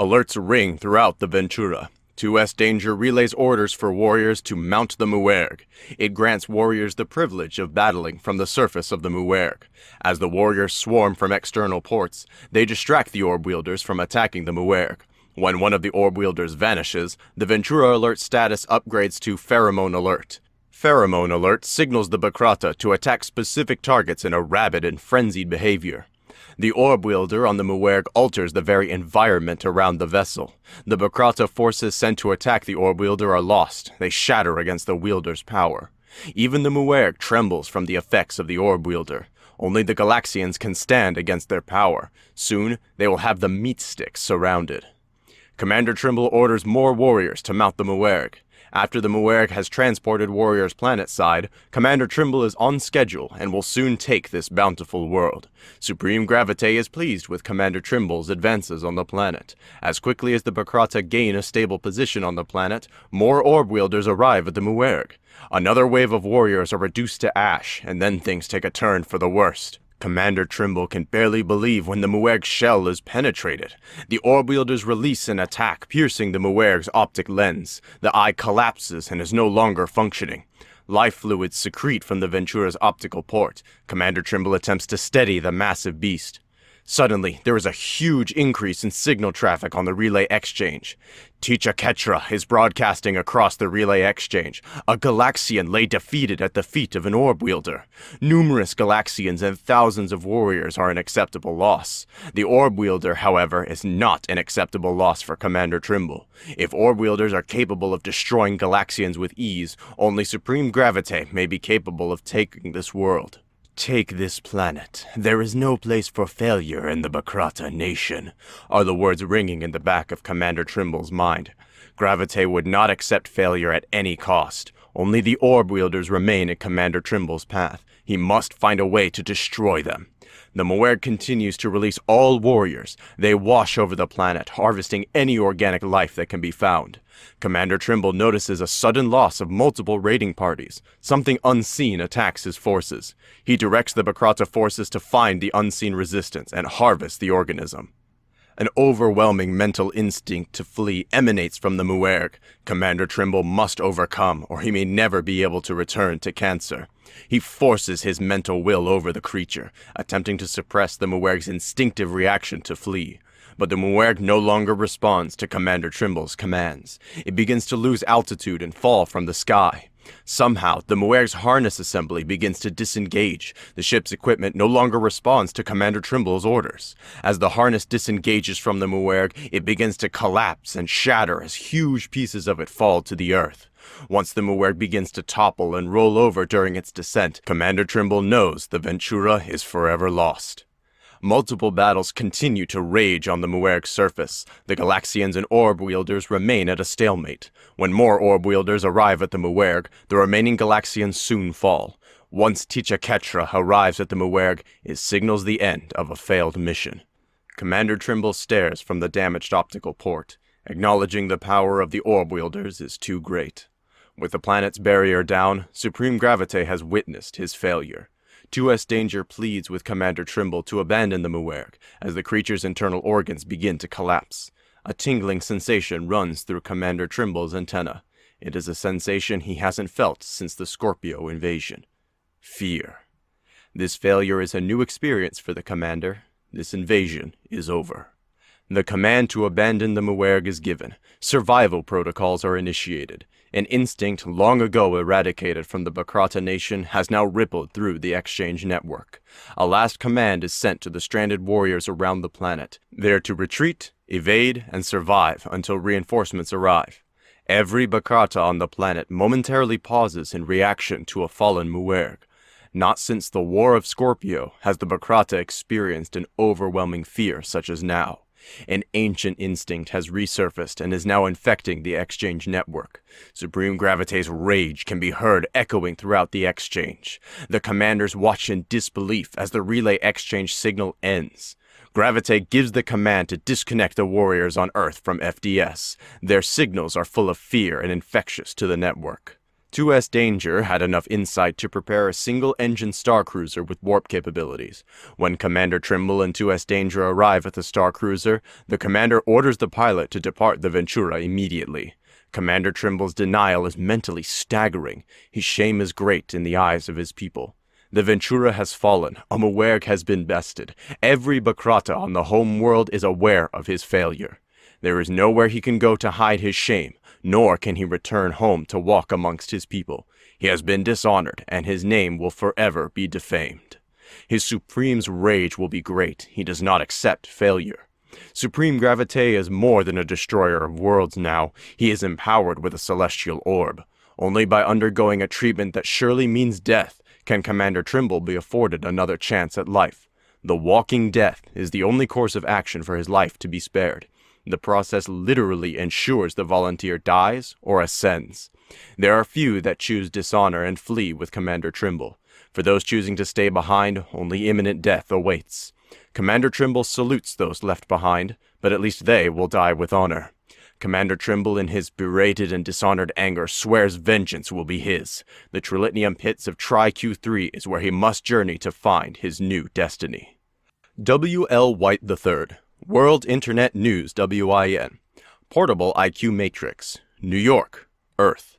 Alerts ring throughout the Ventura. 2S Danger relays orders for warriors to mount the Muergg. It grants warriors the privilege of battling from the surface of the Muergg. As the warriors swarm from external ports, they distract the orb wielders from attacking the Muergg. When one of the orb wielders vanishes, the Ventura alert status upgrades to Pheromone Alert. Pheromone Alert signals the Bacrata to attack specific targets in a rabid and frenzied behavior. The orb wielder on the Muergg alters the very environment around the vessel. The Bacrata forces sent to attack the orb wielder are lost. They shatter against the wielder's power. Even the Muergg trembles from the effects of the orb wielder. Only the Galaxians can stand against their power. Soon, they will have the meat sticks surrounded. Commander Trimble orders more warriors to mount the Muergg. After the Muergg has transported warriors planet-side, Commander Trimble is on schedule and will soon take this bountiful world. Supreme Gravite is pleased with Commander Trimble's advances on the planet. As quickly as the Bacrata gain a stable position on the planet, more orb wielders arrive at the Muergg. Another wave of warriors are reduced to ash, and then things take a turn for the worst. Commander Trimble can barely believe when the Muergg's shell is penetrated. The orb wielders release an attack, piercing the Muergg's optic lens. The eye collapses and is no longer functioning. Life fluids secrete from the Ventura's optical port. Commander Trimble attempts to steady the massive beast. Suddenly, there is a huge increase in signal traffic on the relay exchange. Ticha Ketra is broadcasting across the relay exchange. A Galaxian lay defeated at the feet of an orb wielder. Numerous Galaxians and thousands of warriors are an acceptable loss. The orb wielder, however, is not an acceptable loss for Commander Trimble. If orb wielders are capable of destroying Galaxians with ease, only Supreme Gravite may be capable of taking this world. "Take this planet. There is no place for failure in the Bacrata nation," are the words ringing in the back of Commander Trimble's mind. Gravite would not accept failure at any cost. Only the orb wielders remain in Commander Trimble's path. He must find a way to destroy them. The Muergg continues to release all warriors. They wash over the planet, harvesting any organic life that can be found. Commander Trimble notices a sudden loss of multiple raiding parties. Something unseen attacks his forces. He directs the Bacrata forces to find the unseen resistance and harvest the organism. An overwhelming mental instinct to flee emanates from the Muergg. Commander Trimble must overcome, or he may never be able to return to Cancer. He forces his mental will over the creature, attempting to suppress the Muergg's instinctive reaction to flee. But the Muergg no longer responds to Commander Trimble's commands. It begins to lose altitude and fall from the sky. Somehow, the Muergg's harness assembly begins to disengage. The ship's equipment no longer responds to Commander Trimble's orders. As the harness disengages from the Muergg, it begins to collapse and shatter as huge pieces of it fall to the earth. Once the Muergg begins to topple and roll over during its descent, Commander Trimble knows the Ventura is forever lost. Multiple battles continue to rage on the Muergg's surface. The Galaxians and orb wielders remain at a stalemate. When more orb wielders arrive at the Muergg, the remaining Galaxians soon fall. Once Ticha Ketra arrives at the Muergg, it signals the end of a failed mission. Commander Trimble stares from the damaged optical port. Acknowledging the power of the orb wielders is too great. With the planet's barrier down, Supreme Gravite has witnessed his failure. 2S Danger pleads with Commander Trimble to abandon the Muergg as the creature's internal organs begin to collapse. A tingling sensation runs through Commander Trimble's antenna. It is a sensation he hasn't felt since the Scorpio invasion. Fear. This failure is a new experience for the Commander. This invasion is over. The command to abandon the Muergg is given. Survival protocols are initiated. An instinct long ago eradicated from the Bacrata nation has now rippled through the exchange network. A last command is sent to the stranded warriors around the planet. They are to retreat, evade, and survive until reinforcements arrive. Every Bacrata on the planet momentarily pauses in reaction to a fallen Muergg. Not since the War of Scorpio has the Bacrata experienced an overwhelming fear such as now. An ancient instinct has resurfaced and is now infecting the exchange network. Supreme Gravite's rage can be heard echoing throughout the exchange. The commanders watch in disbelief as the relay exchange signal ends. Gravite gives the command to disconnect the warriors on Earth from FDS. Their signals are full of fear and infectious to the network. 2S Danger had enough insight to prepare a single-engine starcruiser with warp capabilities. When Commander Trimble and 2S Danger arrive at the starcruiser, the commander orders the pilot to depart the Ventura immediately. Commander Trimble's denial is mentally staggering. His shame is great in the eyes of his people. The Ventura has fallen. A Muergg has been bested. Every Bacrata on the home world is aware of his failure. There is nowhere he can go to hide his shame, nor can he return home to walk amongst his people. He has been dishonored, and his name will forever be defamed. His Supreme's rage will be great. He does not accept failure. Supreme Gravité is more than a destroyer of worlds now. He is empowered with a celestial orb. Only by undergoing a treatment that surely means death can Commander Trimble be afforded another chance at life. The walking death is the only course of action for his life to be spared. The process literally ensures the volunteer dies or ascends. There are few that choose dishonor and flee with Commander Trimble. For those choosing to stay behind, only imminent death awaits. Commander Trimble salutes those left behind, but at least they will die with honor. Commander Trimble, in his berated and dishonored anger, swears vengeance will be his. The Trilithium pits of Tri-Q3 is where he must journey to find his new destiny. W.L. White III, World Internet News WIN, Portable IQ Matrix, New York, Earth.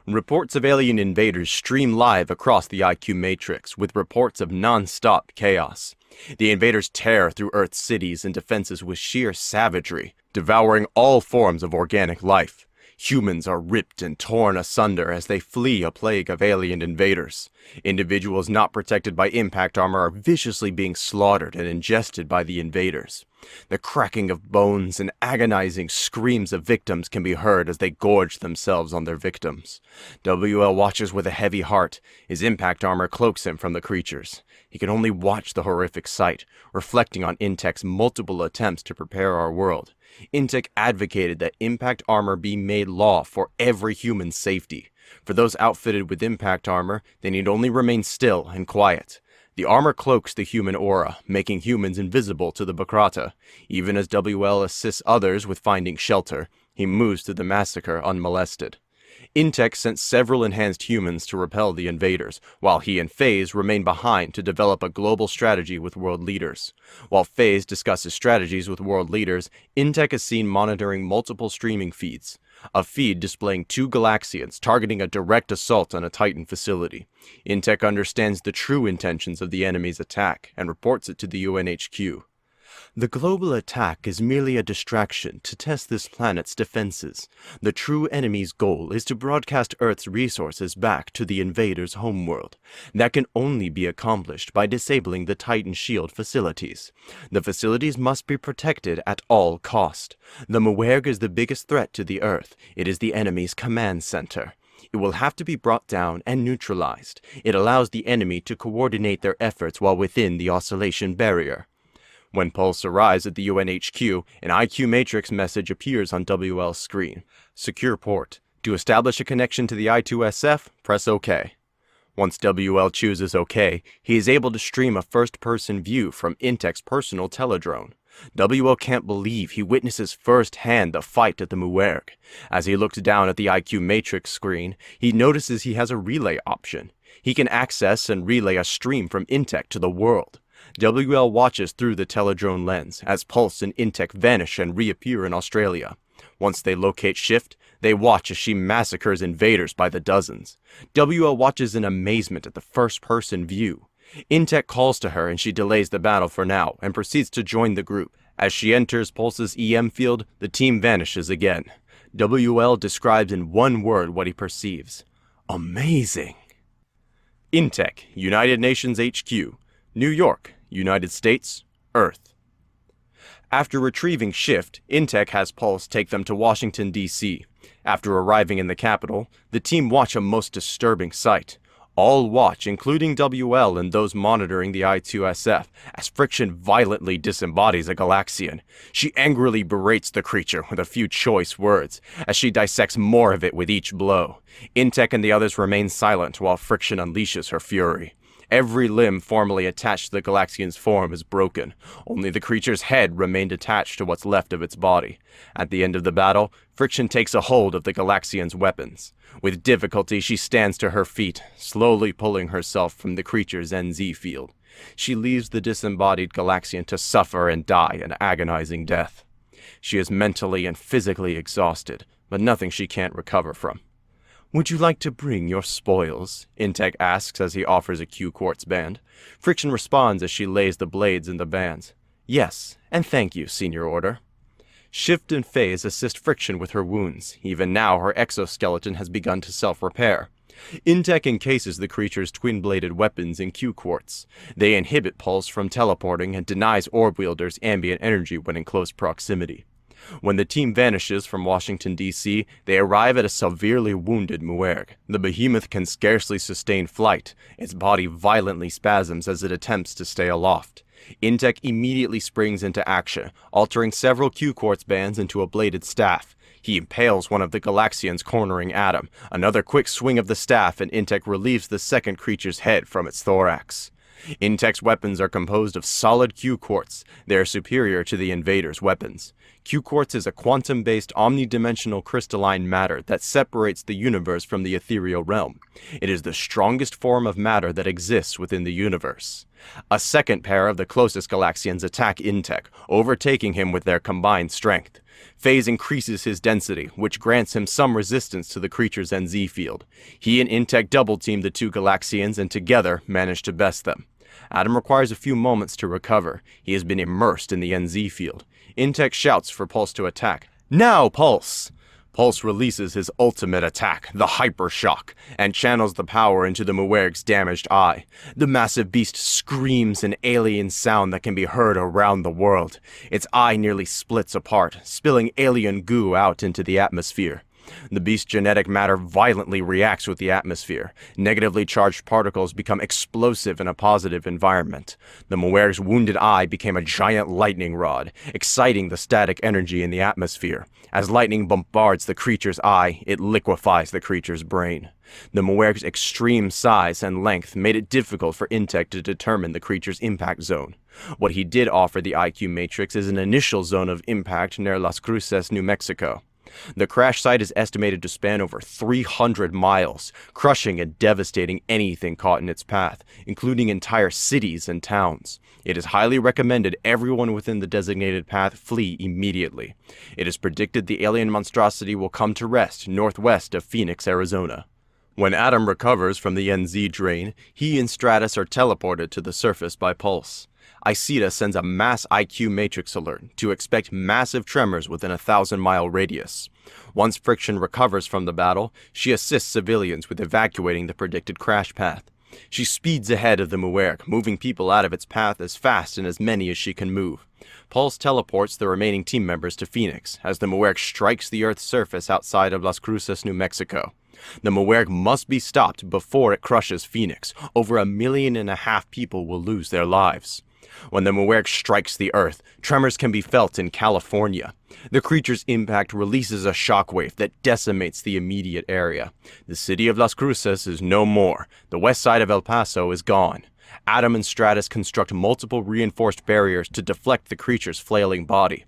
Reports of alien invaders stream live across the IQ Matrix with reports of non-stop chaos. The invaders tear through Earth's cities and defenses with sheer savagery, devouring all forms of organic life. Humans are ripped and torn asunder as they flee a plague of alien invaders. Individuals not protected by impact armor are viciously being slaughtered and ingested by the invaders. The cracking of bones and agonizing screams of victims can be heard as they gorge themselves on their victims. WL watches with a heavy heart. His impact armor cloaks him from the creatures. He can only watch the horrific sight, reflecting on Intech's multiple attempts to prepare our world. Intech advocated that impact armor be made law for every human's safety. For those outfitted with impact armor, they need only remain still and quiet. The armor cloaks the human aura, making humans invisible to the Bacrata. Even as WL assists others with finding shelter, he moves through the massacre unmolested. Intech sent several enhanced humans to repel the invaders, while he and FaZe remain behind to develop a global strategy with world leaders. While FaZe discusses strategies with world leaders, Intech is seen monitoring multiple streaming feeds. A feed displaying 2 Galaxians targeting a direct assault on a Titan facility. Intech understands the true intentions of the enemy's attack and reports it to the UNHQ. The global attack is merely a distraction to test this planet's defenses. The true enemy's goal is to broadcast Earth's resources back to the invaders' homeworld. That can only be accomplished by disabling the Titan shield facilities. The facilities must be protected at all cost. The Muergg is the biggest threat to the Earth. It is the enemy's command center. It will have to be brought down and neutralized. It allows the enemy to coordinate their efforts while within the oscillation barrier. When Pulse arrives at the UNHQ, an IQ Matrix message appears on WL's screen. Secure port. To establish a connection to the I2SF, press OK. Once WL chooses OK, he is able to stream a first-person view from Intech's personal teledrone. WL can't believe he witnesses firsthand the fight at the Muergg. As he looks down at the IQ Matrix screen, he notices he has a relay option. He can access and relay a stream from Intech to the world. WL watches through the teledrone lens as Pulse and Intech vanish and reappear in Australia. Once they locate Shift, they watch as she massacres invaders by the dozens. WL watches in amazement at the first-person view. Intech calls to her and she delays the battle for now and proceeds to join the group. As she enters Pulse's EM field, the team vanishes again. WL describes in one word what he perceives. Amazing. Intech, United Nations HQ, New York, United States, Earth. After retrieving Shift, Intech has Pulse take them to Washington, D.C. After arriving in the capital, the team watch a most disturbing sight. All watch, including WL and those monitoring the I2SF, as Friction violently disembodies a Galaxian. She angrily berates the creature with a few choice words, as she dissects more of it with each blow. Intech and the others remain silent while Friction unleashes her fury. Every limb formerly attached to the Galaxian's form is broken. Only the creature's head remained attached to what's left of its body. At the end of the battle, friction takes a hold of the Galaxian's weapons. With difficulty, she stands to her feet, slowly pulling herself from the creature's NZ field. She leaves the disembodied Galaxian to suffer and die an agonizing death. She is mentally and physically exhausted, but nothing she can't recover from. "Would you like to bring your spoils?" Intech asks as he offers a Q-quartz band. Friction responds as she lays the blades in the bands. "Yes, and thank you, Senior Order." Shift and Phase assist Friction with her wounds. Even now, her exoskeleton has begun to self-repair. Intech encases the creature's twin-bladed weapons in Q-quartz. They inhibit Pulse from teleporting and denies orb wielders ambient energy when in close proximity. When the team vanishes from Washington, D.C., they arrive at a severely wounded Muergg. The behemoth can scarcely sustain flight. Its body violently spasms as it attempts to stay aloft. Intech immediately springs into action, altering several Q-quartz bands into a bladed staff. He impales one of the Galaxians, cornering Adam. Another quick swing of the staff, and Intech relieves the second creature's head from its thorax. Intech's weapons are composed of solid Q-quartz. They are superior to the invader's weapons. Q-quartz is a quantum-based omnidimensional crystalline matter that separates the universe from the ethereal realm. It is the strongest form of matter that exists within the universe. A second pair of the closest Galaxians attack Intech, overtaking him with their combined strength. Phase increases his density, which grants him some resistance to the creature's NZ field. He and Intech double-team the two Galaxians and together manage to best them. Adam requires a few moments to recover. He has been immersed in the NZ field. Intech shouts for Pulse to attack. "Now, Pulse!" Pulse releases his ultimate attack, the Hypershock, and channels the power into the Muergg's damaged eye. The massive beast screams an alien sound that can be heard around the world. Its eye nearly splits apart, spilling alien goo out into the atmosphere. The beast's genetic matter violently reacts with the atmosphere. Negatively charged particles become explosive in a positive environment. The Muergg's wounded eye became a giant lightning rod, exciting the static energy in the atmosphere. As lightning bombards the creature's eye, it liquefies the creature's brain. The Muergg's extreme size and length made it difficult for Intech to determine the creature's impact zone. What he did offer the IQ matrix is an initial zone of impact near Las Cruces, New Mexico. The crash site is estimated to span over 300 miles, crushing and devastating anything caught in its path, including entire cities and towns. It is highly recommended everyone within the designated path flee immediately. It is predicted the alien monstrosity will come to rest northwest of Phoenix, Arizona. When Adam recovers from the NZ drain, he and Stratus are teleported to the surface by Pulse. Isida sends a mass IQ matrix alert to expect massive tremors within a 1,000-mile radius. Once Friction recovers from the battle, she assists civilians with evacuating the predicted crash path. She speeds ahead of the Muergg, moving people out of its path as fast and as many as she can move. Pulse teleports the remaining team members to Phoenix as the Muergg strikes the Earth's surface outside of Las Cruces, New Mexico. The Muergg must be stopped before it crushes Phoenix. Over 1.5 million people will lose their lives. When the Muergg strikes the Earth, tremors can be felt in California. The creature's impact releases a shockwave that decimates the immediate area. The city of Las Cruces is no more. The west side of El Paso is gone. Adam and Stratus construct multiple reinforced barriers to deflect the creature's flailing body.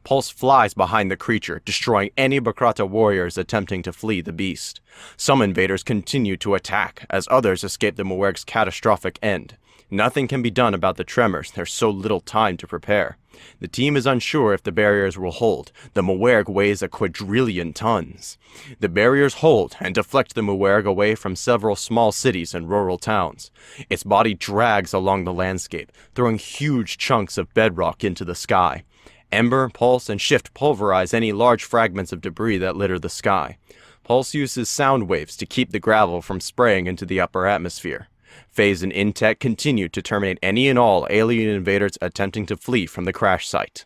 Pulse flies behind the creature, destroying any Bakrata warriors attempting to flee the beast. Some invaders continue to attack, as others escape the Muergg's catastrophic end. Nothing can be done about the tremors. There's so little time to prepare. The team is unsure if the barriers will hold. The Muergg weighs 1 quadrillion tons. The barriers hold and deflect the Muergg away from several small cities and rural towns. Its body drags along the landscape, throwing huge chunks of bedrock into the sky. Ember, Pulse, and Shift pulverize any large fragments of debris that litter the sky. Pulse uses sound waves to keep the gravel from spraying into the upper atmosphere. Phase and Intech continue to terminate any and all alien invaders attempting to flee from the crash site.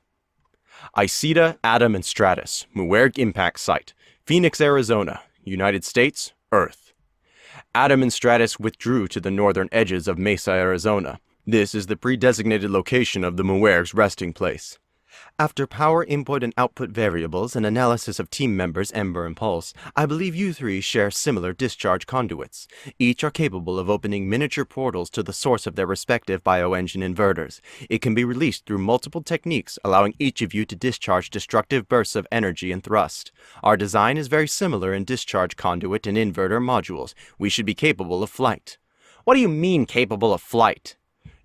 Isida, Adam, and Stratus, Muergg Impact Site, Phoenix, Arizona, United States, Earth. Adam and Stratus withdrew to the northern edges of Mesa, Arizona. This is the pre-designated location of the Muergg's resting place. After power input and output variables and analysis of team members Ember and Pulse, I believe you three share similar discharge conduits. Each are capable of opening miniature portals to the source of their respective bioengine inverters. It can be released through multiple techniques, allowing each of you to discharge destructive bursts of energy and thrust. Our design is very similar in discharge conduit and inverter modules. We should be capable of flight. What do you mean capable of flight?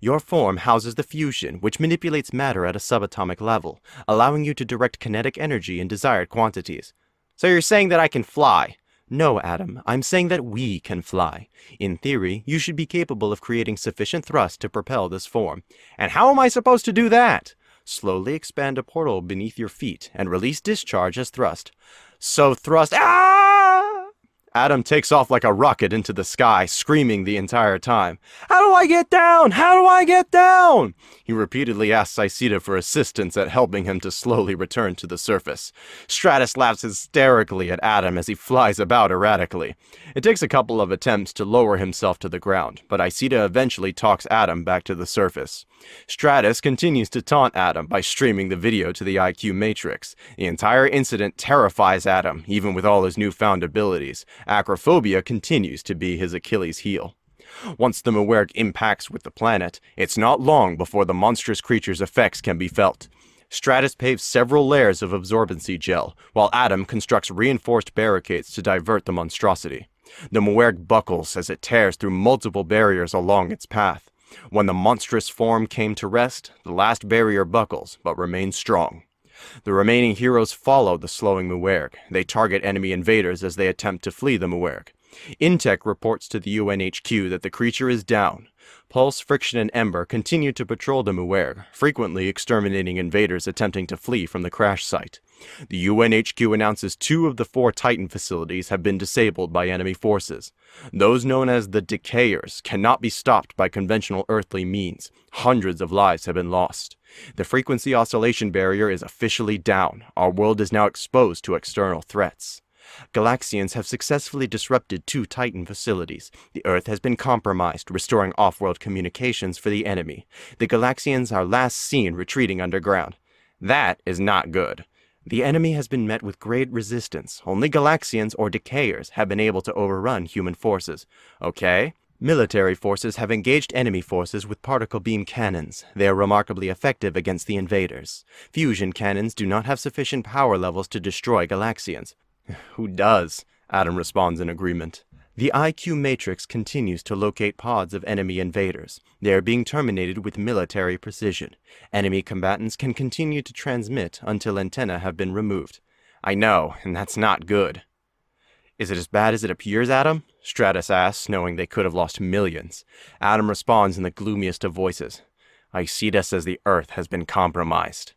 Your form houses the fusion, which manipulates matter at a subatomic level, allowing you to direct kinetic energy in desired quantities. So you're saying that I can fly? No, Adam, I'm saying that we can fly. In theory, you should be capable of creating sufficient thrust to propel this form. And how am I supposed to do that? Slowly expand a portal beneath your feet and release discharge as thrust. So thrust... Adam takes off like a rocket into the sky, screaming the entire time. How do I get down? How do I get down? He repeatedly asks Isida for assistance at helping him to slowly return to the surface. Stratus laughs hysterically at Adam as he flies about erratically. It takes a couple of attempts to lower himself to the ground, but Isida eventually talks Adam back to the surface. Stratus continues to taunt Adam by streaming the video to the IQ Matrix. The entire incident terrifies Adam, even with all his newfound abilities. Acrophobia continues to be his Achilles heel. Once the Muergg impacts with the planet, it's not long before the monstrous creature's effects can be felt. Stratus paves several layers of absorbency gel, while Adam constructs reinforced barricades to divert the monstrosity. The Muergg buckles as it tears through multiple barriers along its path. When the monstrous form came to rest, the last barrier buckles, but remains strong. The remaining heroes follow the slowing Muergg. They target enemy invaders as they attempt to flee the Muergg. Intech reports to the UNHQ that the creature is down. Pulse, Friction, and Ember continue to patrol the Muergg, frequently exterminating invaders attempting to flee from the crash site. The UNHQ announces 2 of the 4 Titan facilities have been disabled by enemy forces. Those known as the Decayers cannot be stopped by conventional earthly means. Hundreds of lives have been lost. The frequency oscillation barrier is officially down. Our world is now exposed to external threats. Galaxians have successfully disrupted 2 Titan facilities. The Earth has been compromised, restoring off-world communications for the enemy. The Galaxians are last seen retreating underground. That is not good. The enemy has been met with great resistance. Only Galaxians or Decayers have been able to overrun human forces. Okay? Military forces have engaged enemy forces with particle beam cannons. They are remarkably effective against the invaders. Fusion cannons do not have sufficient power levels to destroy Galaxians. Who does? Adam responds in agreement. The IQ Matrix continues to locate pods of enemy invaders. They are being terminated with military precision. Enemy combatants can continue to transmit until antennae have been removed. I know, and that's not good. Is it as bad as it appears, Adam? Stratus asks, knowing they could have lost millions. Adam responds in the gloomiest of voices. I see this as the Earth has been compromised.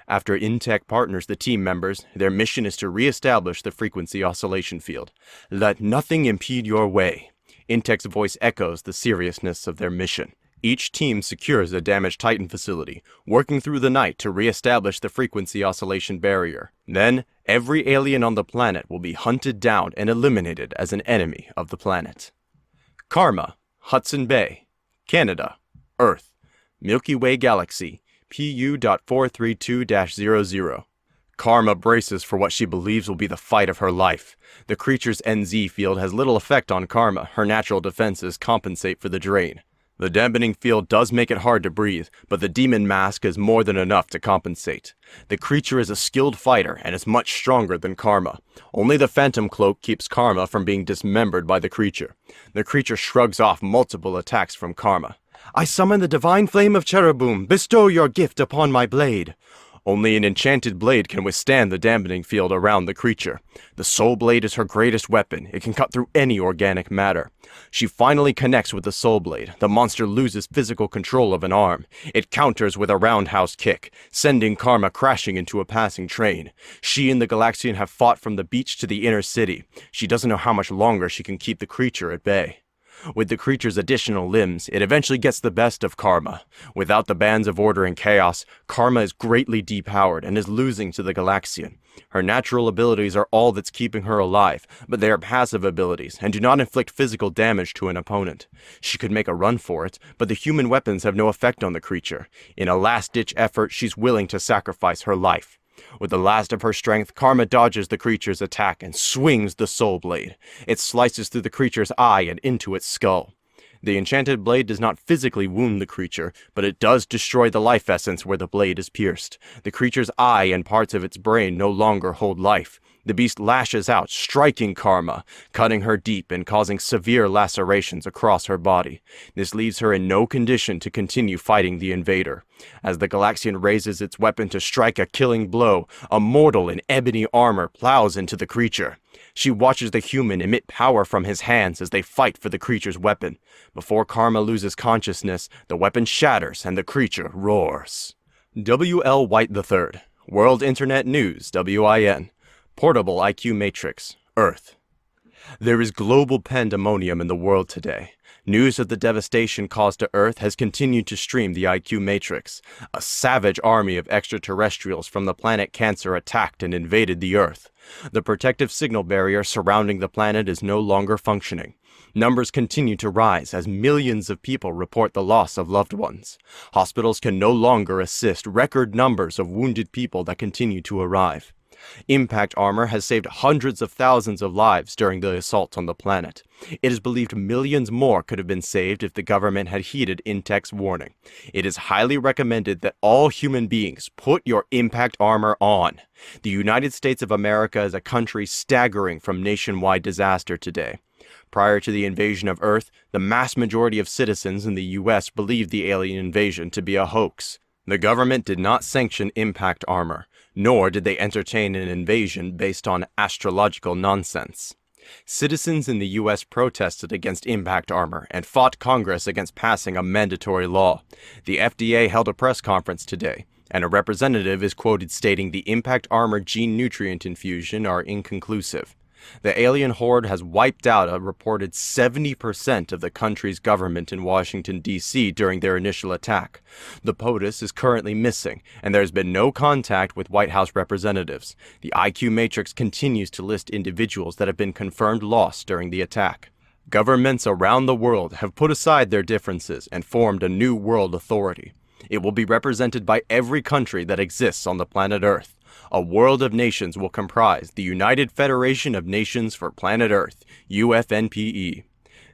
After Intech partners the team members, their mission is to re-establish the frequency oscillation field. Let nothing impede your way. Intech's voice echoes the seriousness of their mission. Each team secures a damaged Titan facility, working through the night to re-establish the frequency oscillation barrier. Then, every alien on the planet will be hunted down and eliminated as an enemy of the planet. Karma, Hudson Bay, Canada, Earth, Milky Way Galaxy, PU.432-00. Karma braces for what she believes will be the fight of her life. The creature's NZ field has little effect on Karma. Her natural defenses compensate for the drain. The dampening field does make it hard to breathe, but the demon mask is more than enough to compensate. The creature is a skilled fighter and is much stronger than Karma. Only the phantom cloak keeps Karma from being dismembered by the creature. The creature shrugs off multiple attacks from Karma. I summon the divine flame of Cherubim. Bestow your gift upon my blade. Only an enchanted blade can withstand the dampening field around the creature. The soul blade is her greatest weapon. It can cut through any organic matter. She finally connects with the soul blade. The monster loses physical control of an arm. It counters with a roundhouse kick, sending Karma crashing into a passing train. She and the Galaxian have fought from the beach to the inner city. She doesn't know how much longer she can keep the creature at bay. With the creature's additional limbs, it eventually gets the best of Karma. Without the bands of order and chaos, Karma is greatly depowered and is losing to the Galaxian. Her natural abilities are all that's keeping her alive, but they are passive abilities and do not inflict physical damage to an opponent. She could make a run for it, but the human weapons have no effect on the creature. In a last-ditch effort, she's willing to sacrifice her life. With the last of her strength, Karma dodges the creature's attack and swings the soul blade. It slices through the creature's eye and into its skull. The enchanted blade does not physically wound the creature, but it does destroy the life essence where the blade is pierced. The creature's eye and parts of its brain no longer hold life. The beast lashes out, striking Karma, cutting her deep and causing severe lacerations across her body. This leaves her in no condition to continue fighting the invader. As the Galaxian raises its weapon to strike a killing blow, a mortal in ebony armor plows into the creature. She watches the human emit power from his hands as they fight for the creature's weapon. Before Karma loses consciousness, the weapon shatters and the creature roars. W. L. White III, World Internet News, WIN. Portable IQ Matrix, Earth. There is global pandemonium in the world today. News of the devastation caused to Earth has continued to stream the IQ Matrix. A savage army of extraterrestrials from the planet Cancer attacked and invaded the Earth. The protective signal barrier surrounding the planet is no longer functioning. Numbers continue to rise as millions of people report the loss of loved ones. Hospitals can no longer assist record numbers of wounded people that continue to arrive. Impact armor has saved hundreds of thousands of lives during the assault on the planet. It is believed millions more could have been saved if the government had heeded Intech's warning. It is highly recommended that all human beings put your impact armor on. The United States of America is a country staggering from nationwide disaster today. Prior to the invasion of Earth, the mass majority of citizens in the U.S. believed the alien invasion to be a hoax. The government did not sanction impact armor, nor did they entertain an invasion based on astrological nonsense. Citizens in the U.S. protested against impact armor and fought Congress against passing a mandatory law. The FDA held a press conference today, and a representative is quoted stating the impact armor gene nutrient infusion are inconclusive. The alien horde has wiped out a reported 70% of the country's government in Washington, D.C. during their initial attack. The POTUS is currently missing, and there has been no contact with White House representatives. The IQ Matrix continues to list individuals that have been confirmed lost during the attack. Governments around the world have put aside their differences and formed a new world authority. It will be represented by every country that exists on the planet Earth. A world of nations will comprise the United Federation of Nations for Planet Earth, UFNPE.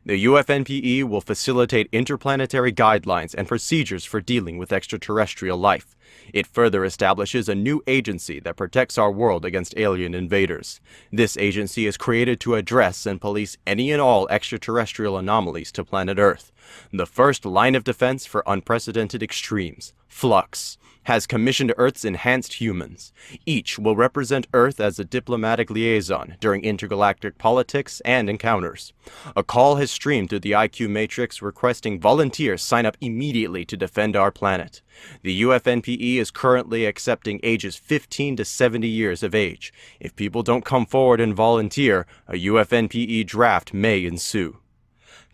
The UFNPE will facilitate interplanetary guidelines and procedures for dealing with extraterrestrial life. It further establishes a new agency that protects our world against alien invaders. This agency is created to address and police any and all extraterrestrial anomalies to planet Earth. The first line of defense for unprecedented extremes, FLUX, has commissioned Earth's enhanced humans. Each will represent Earth as a diplomatic liaison during intergalactic politics and encounters. A call has streamed through the IQ Matrix requesting volunteers sign up immediately to defend our planet. The UFNPE is currently accepting ages 15 to 70 years of age. If people don't come forward and volunteer, a UFNPE draft may ensue.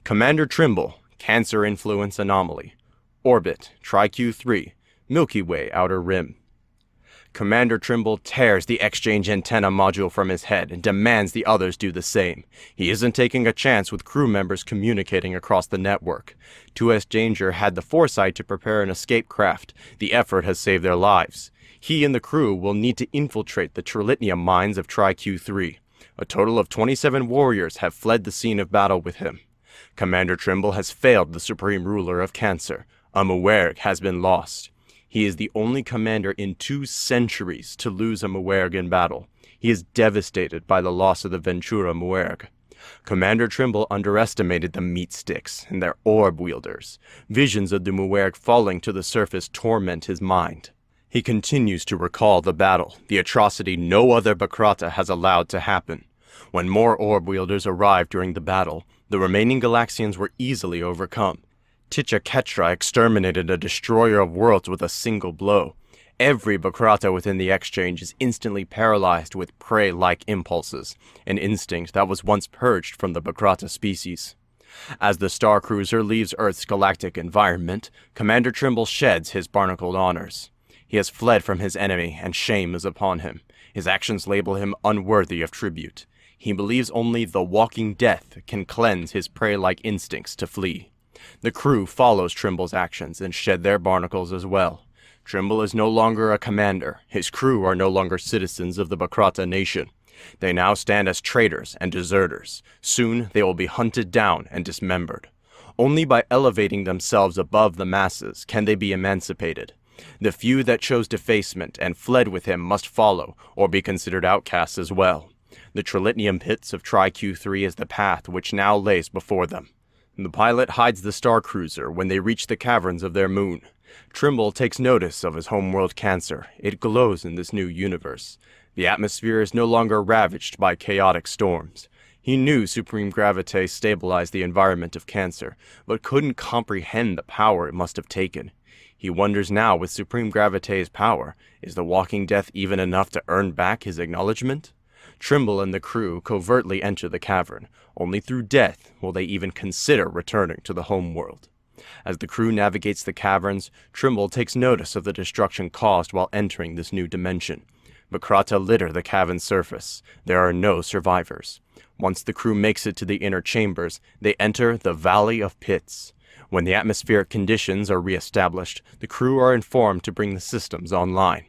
Commander Trimble, Cancer Influence Anomaly. Orbit, TriQ-3. Milky Way Outer Rim. Commander Trimble tears the exchange antenna module from his head and demands the others do the same. He isn't taking a chance with crew members communicating across the network. 2S Danger had the foresight to prepare an escape craft. The effort has saved their lives. He and the crew will need to infiltrate the trilithium mines of TriQ-3. A total of 27 warriors have fled the scene of battle with him. Commander Trimble has failed the Supreme Ruler of Cancer. A Muergg has been lost. He is the only commander in 2 centuries to lose a Muergg in battle. He is devastated by the loss of the Ventura Muergg. Commander Trimble underestimated the meat sticks and their orb wielders. Visions of the Muergg falling to the surface torment his mind. He continues to recall the battle, the atrocity no other Bakrata has allowed to happen. When more orb wielders arrived during the battle, the remaining Galaxians were easily overcome. Ticha-Ketra exterminated a destroyer of worlds with a single blow. Every Bakrata within the exchange is instantly paralyzed with prey-like impulses, an instinct that was once purged from the Bakrata species. As the Star Cruiser leaves Earth's galactic environment, Commander Trimble sheds his barnacled honors. He has fled from his enemy, and shame is upon him. His actions label him unworthy of tribute. He believes only the walking death can cleanse his prey-like instincts to flee. The crew follows Trimble's actions and shed their barnacles as well. Trimble is no longer a commander. His crew are no longer citizens of the Bakrata nation. They now stand as traitors and deserters. Soon they will be hunted down and dismembered. Only by elevating themselves above the masses can they be emancipated. The few that chose defacement and fled with him must follow, or be considered outcasts as well. The Trilithium pits of Tri-Q3 is the path which now lays before them. The pilot hides the Star Cruiser when they reach the caverns of their moon. Trimble takes notice of his homeworld Cancer. It glows in this new universe. The atmosphere is no longer ravaged by chaotic storms. He knew supreme gravity stabilized the environment of Cancer, but couldn't comprehend the power it must have taken. He wonders now, with supreme gravity's power, is the walking death even enough to earn back his acknowledgement? Trimble and the crew covertly enter the cavern. Only through death will they even consider returning to the homeworld. As the crew navigates the caverns, Trimble takes notice of the destruction caused while entering this new dimension. Bakrata litter the cavern's surface. There are no survivors. Once the crew makes it to the inner chambers, they enter the Valley of Pits. When the atmospheric conditions are re-established, the crew are informed to bring the systems online.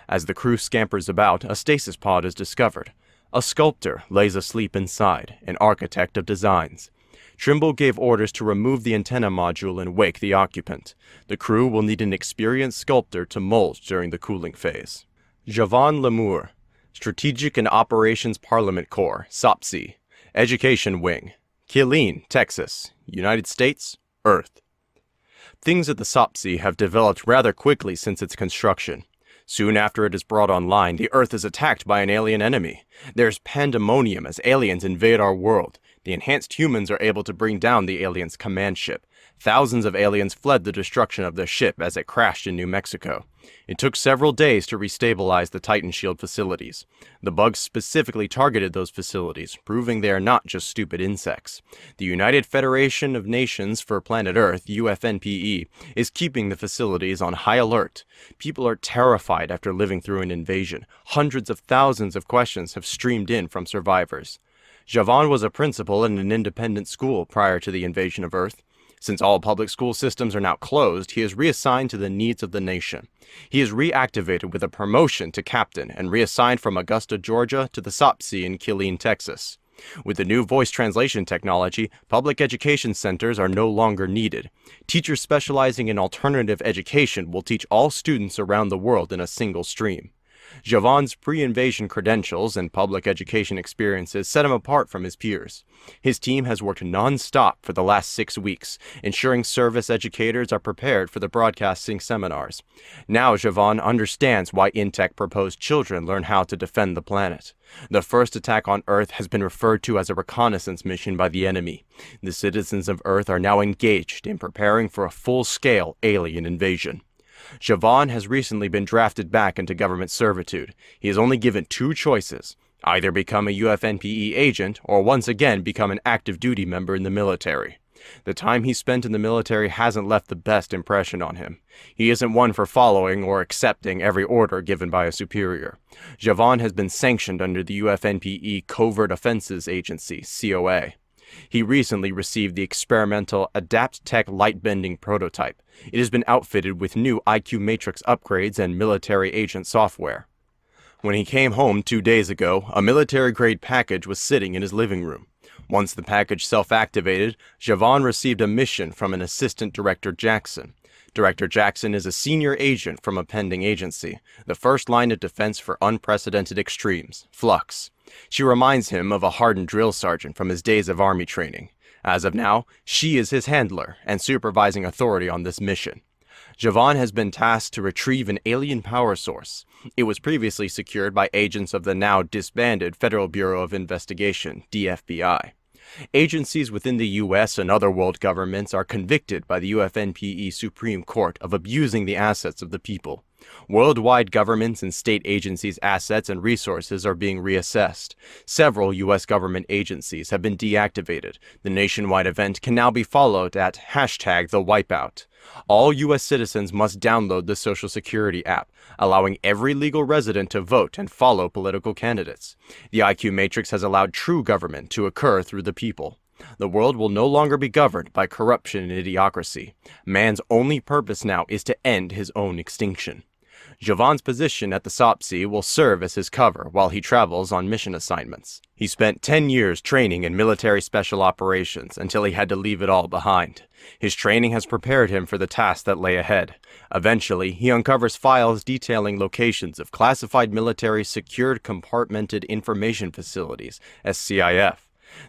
As the crew scampers about, a stasis pod is discovered. A sculptor lays asleep inside, an architect of designs. Trimble gave orders to remove the antenna module and wake the occupant. The crew will need an experienced sculptor to mold during the cooling phase. Javan Lemur, Strategic and Operations Parliament Corps, SOPSI, Education Wing, Killeen, Texas, United States, Earth. Things at the SOPSI have developed rather quickly since its construction. Soon after it is brought online, the Earth is attacked by an alien enemy. There's pandemonium as aliens invade our world. The enhanced humans are able to bring down the aliens' command ship. Thousands of aliens fled the destruction of their ship as it crashed in New Mexico. It took several days to restabilize the Titan Shield facilities. The bugs specifically targeted those facilities, proving they are not just stupid insects. The United Federation of Nations for Planet Earth, UFNPE, is keeping the facilities on high alert. People are terrified after living through an invasion. Hundreds of thousands of questions have streamed in from survivors. Javan was a principal in an independent school prior to the invasion of Earth. Since all public school systems are now closed, he is reassigned to the needs of the nation. He is reactivated with a promotion to captain and reassigned from Augusta, Georgia to the SOPSI in Killeen, Texas. With the new voice translation technology, public education centers are no longer needed. Teachers specializing in alternative education will teach all students around the world in a single stream. Javan's pre-invasion credentials and public education experiences set him apart from his peers. His team has worked non-stop for the last 6 weeks, ensuring service educators are prepared for the broadcasting seminars. Now Javan understands why Intech proposed children learn how to defend the planet. The first attack on Earth has been referred to as a reconnaissance mission by the enemy. The citizens of Earth are now engaged in preparing for a full-scale alien invasion. Javan has recently been drafted back into government servitude. He is only given 2 choices: either become a UFNPE agent or once again become an active duty member in the military. The time he spent in the military hasn't left the best impression on him. He isn't one for following or accepting every order given by a superior. Javan has been sanctioned under the UFNPE Covert Offenses Agency, COA. He recently received the experimental Adapt Tech light-bending prototype. It has been outfitted with new IQ Matrix upgrades and military agent software. When he came home 2 days ago, a military-grade package was sitting in his living room. Once the package self-activated, Javan received a mission from an Assistant Director Jackson. Director Jackson is a senior agent from a pending agency, the first line of defense for unprecedented extremes, FLUX. She reminds him of a hardened drill sergeant from his days of army training. As of now, she is his handler and supervising authority on this mission. Javan has been tasked to retrieve an alien power source. It was previously secured by agents of the now disbanded Federal Bureau of Investigation, DFBI. Agencies within the U.S. and other world governments are convicted by the UFNPE Supreme Court of abusing the assets of the people. Worldwide governments and state agencies' assets and resources are being reassessed. Several U.S. government agencies have been deactivated. The nationwide event can now be followed at #TheWipeout. All U.S. citizens must download the Social Security app, allowing every legal resident to vote and follow political candidates. The IQ matrix has allowed true government to occur through the people. The world will no longer be governed by corruption and idiocracy. Man's only purpose now is to end his own extinction. Javan's position at the SOPSI will serve as his cover while he travels on mission assignments. He spent 10 years training in military special operations until he had to leave it all behind. His training has prepared him for the tasks that lay ahead. Eventually, he uncovers files detailing locations of classified military secured compartmented information facilities, SCIF.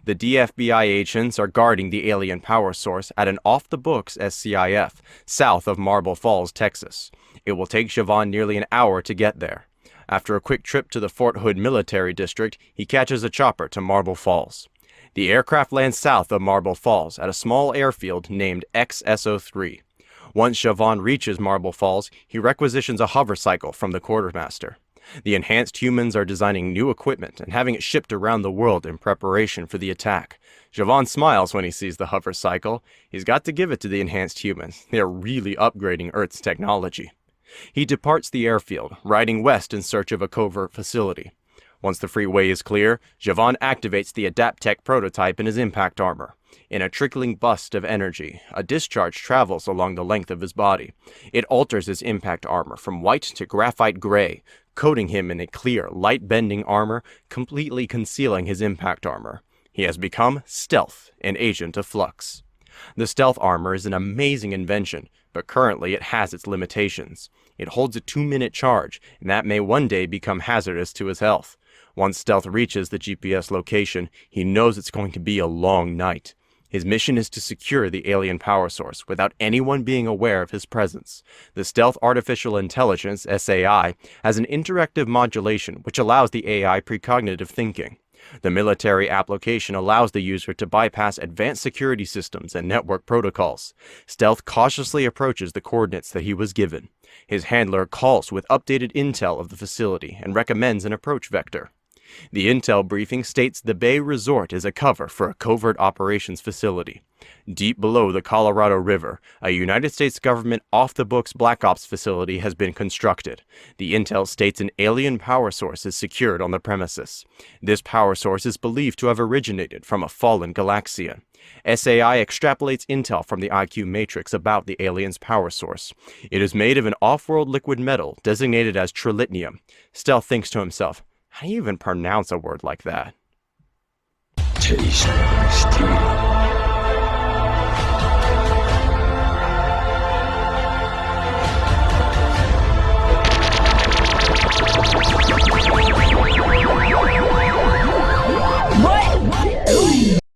The DFBI agents are guarding the alien power source at an off-the-books SCIF, south of Marble Falls, Texas. It will take Javan nearly an hour to get there. After a quick trip to the Fort Hood Military District, he catches a chopper to Marble Falls. The aircraft lands south of Marble Falls at a small airfield named XSO-3. Once Javan reaches Marble Falls, he requisitions a hover cycle from the quartermaster. The enhanced humans are designing new equipment and having it shipped around the world in preparation for the attack. Javan smiles when he sees the hover cycle. He's got to give it to the enhanced humans. They are really upgrading Earth's technology. He departs the airfield, riding west in search of a covert facility. Once the freeway is clear, Javan activates the AdaptTech prototype in his impact armor. In a trickling burst of energy, a discharge travels along the length of his body. It alters his impact armor from white to graphite gray, coating him in a clear, light-bending armor, completely concealing his impact armor. He has become Stealth, an agent of Flux. The stealth armor is an amazing invention, but currently it has its limitations. It holds a 2-minute charge, and that may one day become hazardous to his health. Once Stealth reaches the GPS location, he knows it's going to be a long night. His mission is to secure the alien power source without anyone being aware of his presence. The Stealth Artificial Intelligence, SAI, has an interactive modulation which allows the AI precognitive thinking. The military application allows the user to bypass advanced security systems and network protocols. Stealth cautiously approaches the coordinates that he was given. His handler calls with updated intel of the facility and recommends an approach vector. The intel briefing states the Bay Resort is a cover for a covert operations facility. Deep below the Colorado River, a United States government off-the-books Black Ops facility has been constructed. The intel states an alien power source is secured on the premises. This power source is believed to have originated from a fallen galaxian. SAI extrapolates intel from the IQ matrix about the alien's power source. It is made of an off-world liquid metal designated as trilithium. Stealth thinks to himself, how do you even pronounce a word like that? Taste my steel.